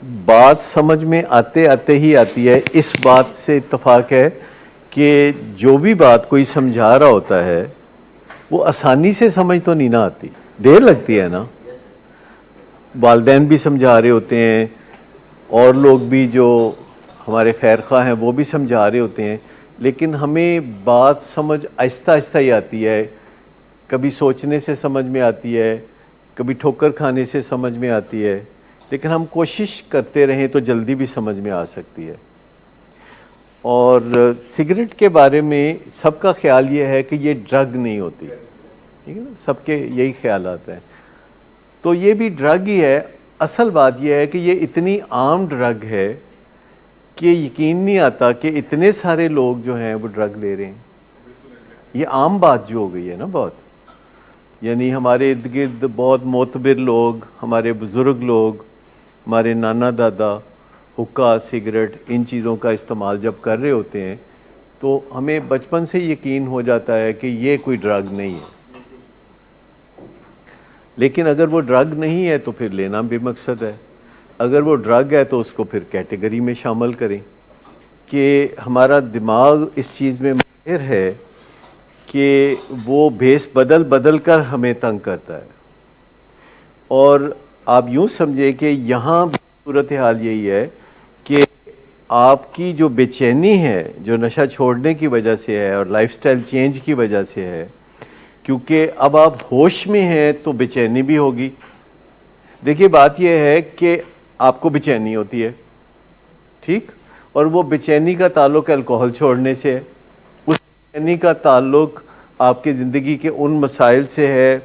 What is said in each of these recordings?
بات سمجھ میں آتے آتے ہی آتی ہے. اس بات سے اتفاق ہے کہ جو بھی بات کوئی سمجھا رہا ہوتا ہے وہ آسانی سے سمجھ تو نہیں نہ آتی, دیر لگتی ہے نا. والدین بھی سمجھا رہے ہوتے ہیں, اور لوگ بھی جو ہمارے خیر خواہ ہیں وہ بھی سمجھا رہے ہوتے ہیں, لیکن ہمیں بات سمجھ آہستہ آہستہ ہی آتی ہے. کبھی سوچنے سے سمجھ میں آتی ہے, کبھی ٹھوکر کھانے سے سمجھ میں آتی ہے, لیکن ہم کوشش کرتے رہیں تو جلدی بھی سمجھ میں آ سکتی ہے. اور سگریٹ کے بارے میں سب کا خیال یہ ہے کہ یہ ڈرگ نہیں ہوتی, ٹھیک ہے نا, سب کے یہی خیالات ہیں. تو یہ بھی ڈرگ ہی ہے. اصل بات یہ ہے کہ یہ اتنی عام ڈرگ ہے کہ یقین نہیں آتا کہ اتنے سارے لوگ جو ہیں وہ ڈرگ لے رہے ہیں. یہ عام بات جو ہو گئی ہے نا بہت, یعنی ہمارے ارد گرد بہت معتبر لوگ, ہمارے بزرگ لوگ, ہمارے نانا دادا حقہ سگریٹ ان چیزوں کا استعمال جب کر رہے ہوتے ہیں تو ہمیں بچپن سے یقین ہو جاتا ہے کہ یہ کوئی ڈرگ نہیں ہے. لیکن اگر وہ ڈرگ نہیں ہے تو پھر لینا بے مقصد ہے. اگر وہ ڈرگ ہے تو اس کو پھر کیٹیگری میں شامل کریں کہ ہمارا دماغ اس چیز میں ماہر ہے کہ وہ بھیس بدل بدل کر ہمیں تنگ کرتا ہے. اور آپ یوں سمجھے کہ یہاں صورتحال یہی ہے کہ آپ کی جو بے چینی ہے جو نشہ چھوڑنے کی وجہ سے ہے اور لائف سٹائل چینج کی وجہ سے ہے, کیونکہ اب آپ ہوش میں ہیں تو بے چینی بھی ہوگی. دیکھیے بات یہ ہے کہ آپ کو بے چینی ہوتی ہے, ٹھیک, اور وہ بے چینی کا تعلق الکوہل چھوڑنے سے ہے. اس بے چینی کا تعلق آپ کی زندگی کے ان مسائل سے ہے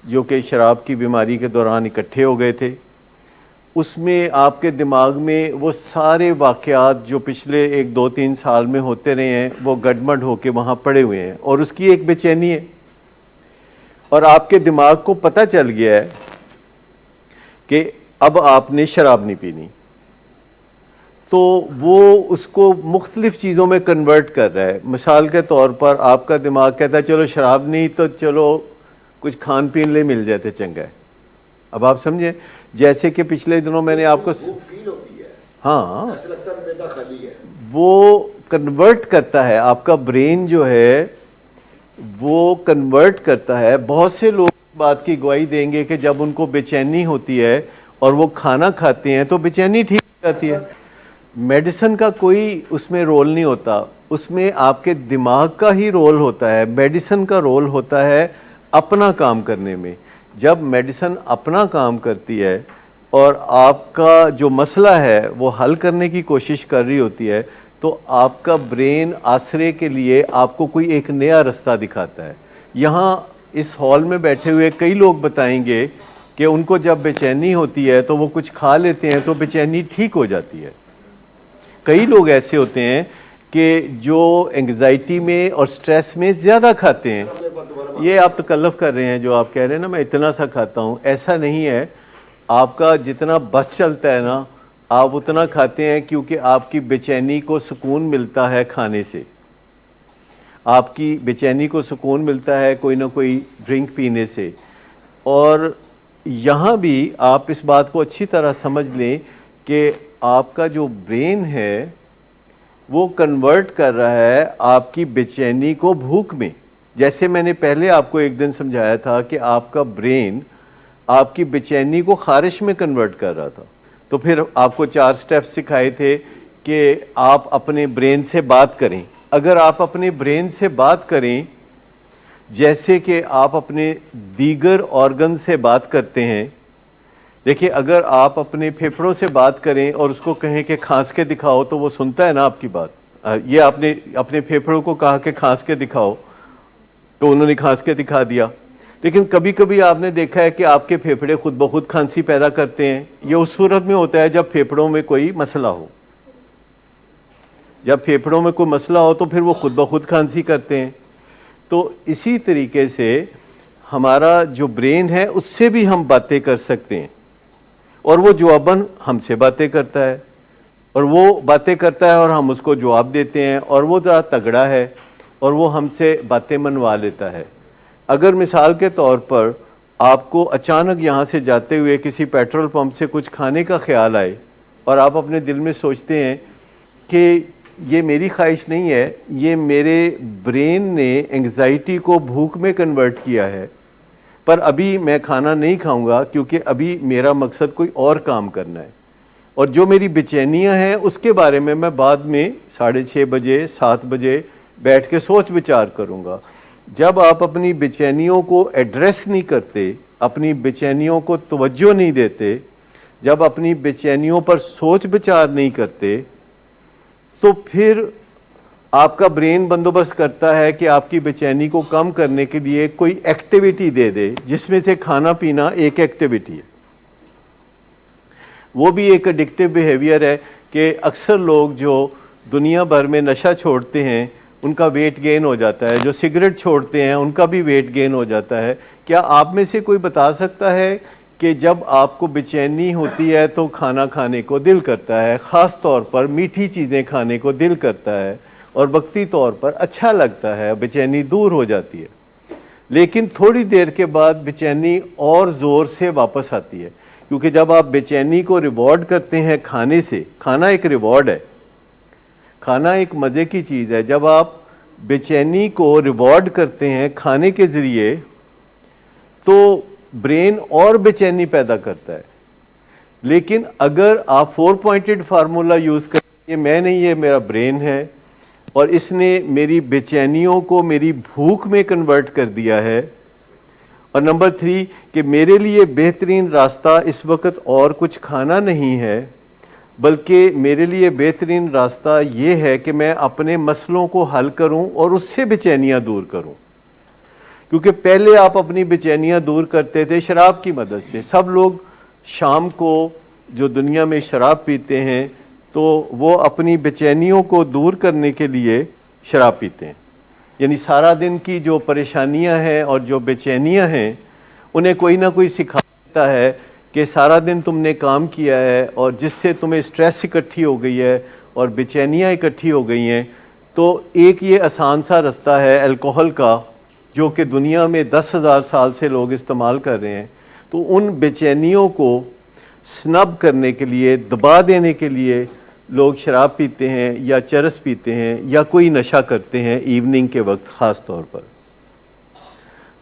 جو کہ شراب کی بیماری کے دوران اکٹھے ہو گئے تھے. اس میں آپ کے دماغ میں وہ سارے واقعات جو پچھلے 1-2-3 سال میں ہوتے رہے ہیں وہ گڈمڈ ہو کے وہاں پڑے ہوئے ہیں, اور اس کی ایک بے چینی ہے. اور آپ کے دماغ کو پتہ چل گیا ہے کہ اب آپ نے شراب نہیں پینی, تو وہ اس کو مختلف چیزوں میں کنورٹ کر رہا ہے. مثال کے طور پر آپ کا دماغ کہتا ہے چلو شراب نہیں تو چلو کچھ کھان پین لے مل جائے تو چنگا ہے. اب آپ سمجھیں, جیسے کہ پچھلے دنوں میں نے آپ کو فیل ہوتی ہے, ہاں ایسا لگتا ہے معدہ خالی ہے, وہ کنورٹ کرتا ہے, آپ کا برین جو ہے وہ کنورٹ کرتا ہے. بہت سے لوگ بات کی گواہی دیں گے کہ جب ان کو بے چینی ہوتی ہے اور وہ کھانا کھاتے ہیں تو بے چینی ٹھیک ہو جاتی ہے. میڈیسن کا کوئی اس میں رول نہیں ہوتا, اس میں آپ کے دماغ کا ہی رول ہوتا ہے. میڈیسن کا رول ہوتا ہے اپنا کام کرنے میں. جب میڈیسن اپنا کام کرتی ہے اور آپ کا جو مسئلہ ہے وہ حل کرنے کی کوشش کر رہی ہوتی ہے تو آپ کا برین آسرے کے لیے آپ کو کوئی ایک نیا رستہ دکھاتا ہے. یہاں اس ہال میں بیٹھے ہوئے کئی لوگ بتائیں گے کہ ان کو جب بے چینی ہوتی ہے تو وہ کچھ کھا لیتے ہیں تو بے چینی ٹھیک ہو جاتی ہے. کئی لوگ ایسے ہوتے ہیں کہ جو انگزائٹی میں اور سٹریس میں زیادہ کھاتے ہیں. یہ آپ تکلف کر رہے ہیں جو آپ کہہ رہے ہیں نا میں اتنا سا کھاتا ہوں, ایسا نہیں ہے. آپ کا جتنا بس چلتا ہے نا آپ اتنا کھاتے ہیں کیونکہ آپ کی بے چینی کو سکون ملتا ہے کھانے سے. آپ کی بے چینی کو سکون ملتا ہے کوئی نہ کوئی ڈرنک پینے سے. اور یہاں بھی آپ اس بات کو اچھی طرح سمجھ لیں کہ آپ کا جو برین ہے وہ کنورٹ کر رہا ہے آپ کی بے چینی کو بھوک میں. جیسے میں نے پہلے آپ کو ایک دن سمجھایا تھا کہ آپ کا برین آپ کی بے چینی کو خارش میں کنورٹ کر رہا تھا. تو پھر آپ کو 4 سٹیپس سکھائے تھے کہ آپ اپنے برین سے بات کریں. اگر آپ اپنے برین سے بات کریں جیسے کہ آپ اپنے دیگر آرگن سے بات کرتے ہیں, دیکھیں اگر آپ اپنے پھیپھڑوں سے بات کریں اور اس کو کہیں کہ کھانس کے دکھاؤ تو وہ سنتا ہے نا آپ کی بات. یہ آپ نے اپنے پھیپھڑوں کو کہا کہ کھانس کے دکھاؤ تو انہوں نے کھانس کے دکھا دیا. لیکن کبھی کبھی آپ نے دیکھا ہے کہ آپ کے پھیپھڑے خود بخود کھانسی پیدا کرتے ہیں. یہ اس صورت میں ہوتا ہے جب پھیپھڑوں میں کوئی مسئلہ ہو. جب پھیپھڑوں میں کوئی مسئلہ ہو تو پھر وہ خود بخود کھانسی کرتے ہیں. تو اسی طریقے سے ہمارا جو برین ہے اس سے بھی ہم باتیں کر سکتے ہیں, اور وہ جواباً ہم سے باتیں کرتا ہے, اور وہ باتیں کرتا ہے اور ہم اس کو جواب دیتے ہیں, اور وہ ذرا تگڑا ہے اور وہ ہم سے باتیں منوا لیتا ہے. اگر مثال کے طور پر آپ کو اچانک یہاں سے جاتے ہوئے کسی پیٹرول پمپ سے کچھ کھانے کا خیال آئے اور آپ اپنے دل میں سوچتے ہیں کہ یہ میری خواہش نہیں ہے, یہ میرے برین نے انگزائٹی کو بھوک میں کنورٹ کیا ہے, پر ابھی میں کھانا نہیں کھاؤں گا کیونکہ ابھی میرا مقصد کوئی اور کام کرنا ہے, اور جو میری بے چینیاں ہیں اس کے بارے میں بعد میں 6:30 بجے 7 بجے بیٹھ کے سوچ بچار کروں گا. جب آپ اپنی بے چینیوں کو ایڈریس نہیں کرتے, اپنی بے چینیوں کو توجہ نہیں دیتے, جب اپنی بے چینیوں پر سوچ بچار نہیں کرتے, تو پھر آپ کا برین بندوبست کرتا ہے کہ آپ کی بے چینی کو کم کرنے کے لیے کوئی ایکٹیویٹی دے دے, جس میں سے کھانا پینا ایک ایکٹیویٹی ہے. وہ بھی ایک ایڈکٹیو بیہیویئر ہے کہ اکثر لوگ جو دنیا بھر میں نشہ چھوڑتے ہیں ان کا ویٹ گین ہو جاتا ہے, جو سگریٹ چھوڑتے ہیں ان کا بھی ویٹ گین ہو جاتا ہے. کیا آپ میں سے کوئی بتا سکتا ہے کہ جب آپ کو بے چینی ہوتی ہے تو کھانا کھانے کو دل کرتا ہے, خاص طور پر میٹھی چیزیں کھانے کو دل کرتا ہے, اور وقتی طور پر اچھا لگتا ہے, بے چینی دور ہو جاتی ہے, لیکن تھوڑی دیر کے بعد بے چینی اور زور سے واپس آتی ہے, کیونکہ جب آپ بے چینی کو ریوارڈ کرتے ہیں کھانے سے, کھانا ایک ریوارڈ ہے, کھانا ایک مزے کی چیز ہے, جب آپ بے چینی کو ریوارڈ کرتے ہیں کھانے کے ذریعے تو برین اور بے چینی پیدا کرتا ہے. لیکن اگر آپ 4 پوائنٹڈ فارمولا یوز کریں کہ میں نہیں, یہ میرا برین ہے اور اس نے میری بے چینیوں کو میری بھوک میں کنورٹ کر دیا ہے, اور نمبر 3 کہ میرے لیے بہترین راستہ اس وقت اور کچھ کھانا نہیں ہے, بلکہ میرے لیے بہترین راستہ یہ ہے کہ میں اپنے مسئلوں کو حل کروں اور اس سے بے چینیاں دور کروں. کیونکہ پہلے آپ اپنی بے چینیاں دور کرتے تھے شراب کی مدد سے. سب لوگ شام کو جو دنیا میں شراب پیتے ہیں تو وہ اپنی بے چینیوں کو دور کرنے کے لیے شراب پیتے ہیں. یعنی سارا دن کی جو پریشانیاں ہیں اور جو بے چینیاں ہیں انہیں کوئی نہ کوئی سکھا دیتا ہے کہ سارا دن تم نے کام کیا ہے اور جس سے تمہیں سٹریس اکٹھی ہو گئی ہے اور بے چینیاں اکٹھی ہو گئی ہیں. تو ایک یہ آسان سا رستہ ہے الکوہل کا, جو کہ دنیا میں 10,000 سال سے لوگ استعمال کر رہے ہیں. تو ان بے چینیوں کو سنب کرنے کے لیے, دبا دینے کے لیے لوگ شراب پیتے ہیں یا چرس پیتے ہیں یا کوئی نشہ کرتے ہیں ایوننگ کے وقت خاص طور پر.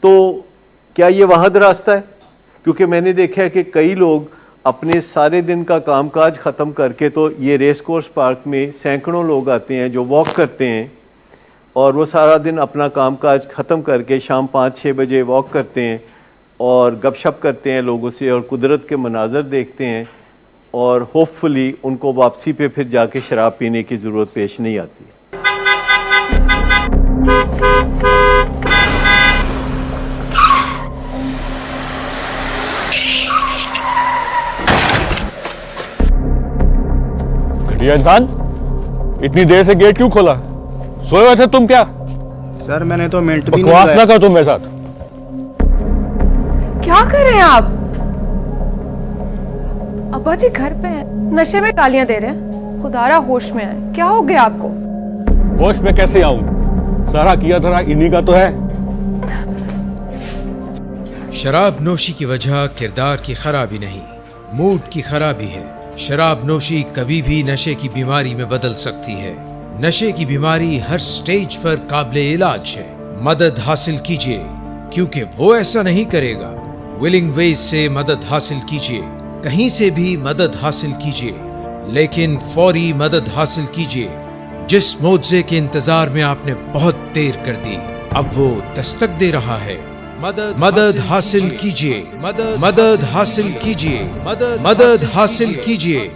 تو کیا یہ واحد راستہ ہے؟ کیونکہ میں نے دیکھا ہے کہ کئی لوگ اپنے سارے دن کا کام کاج ختم کر کے, تو یہ ریس کورس پارک میں سینکڑوں لوگ آتے ہیں جو واک کرتے ہیں, اور وہ سارا دن اپنا کام کاج ختم کر کے شام 5-6 بجے واک کرتے ہیں اور گپ شپ کرتے ہیں لوگوں سے اور قدرت کے مناظر دیکھتے ہیں, اور ہوپ فلی ان کو واپسی پہ پھر جا کے شراب پینے کی ضرورت پیش نہیں آتی. گھٹیا انسان, اتنی دیر سے گیٹ کیوں کھولا؟ سوئے ہوئے تھے تم کیا؟ سر میں نے تو منٹ بھی بکواس نہ کر تم میرے ساتھ. کیا کر رہے ہیں آپ؟ ابا جی گھر پہ ہیں, نشے میں گالیاں دے رہے ہیں. خدا را ہوش میں آئے, کیا ہو گیا آپ کو؟ ہوش میں کیسے آؤں؟ سارا کیا دھرا انہی کا تو ہے. شراب نوشی کی وجہ کردار کی خرابی نہیں, موڈ کی خرابی ہے. شراب نوشی کبھی بھی نشے کی بیماری میں بدل سکتی ہے. نشے کی بیماری ہر سٹیج پر قابل علاج ہے. مدد حاصل کیجیے, کیونکہ وہ ایسا نہیں کرے گا. ولنگ ویز سے مدد حاصل کیجیے, کہیں سے بھی مدد حاصل کیجیے, لیکن فوری مدد حاصل کیجیے. جس معجزے کے انتظار میں آپ نے بہت دیر کر دی, اب وہ دستک دے رہا ہے. مدد حاصل کیجیے, مدد حاصل کیجیے, مدد حاصل کیجیے.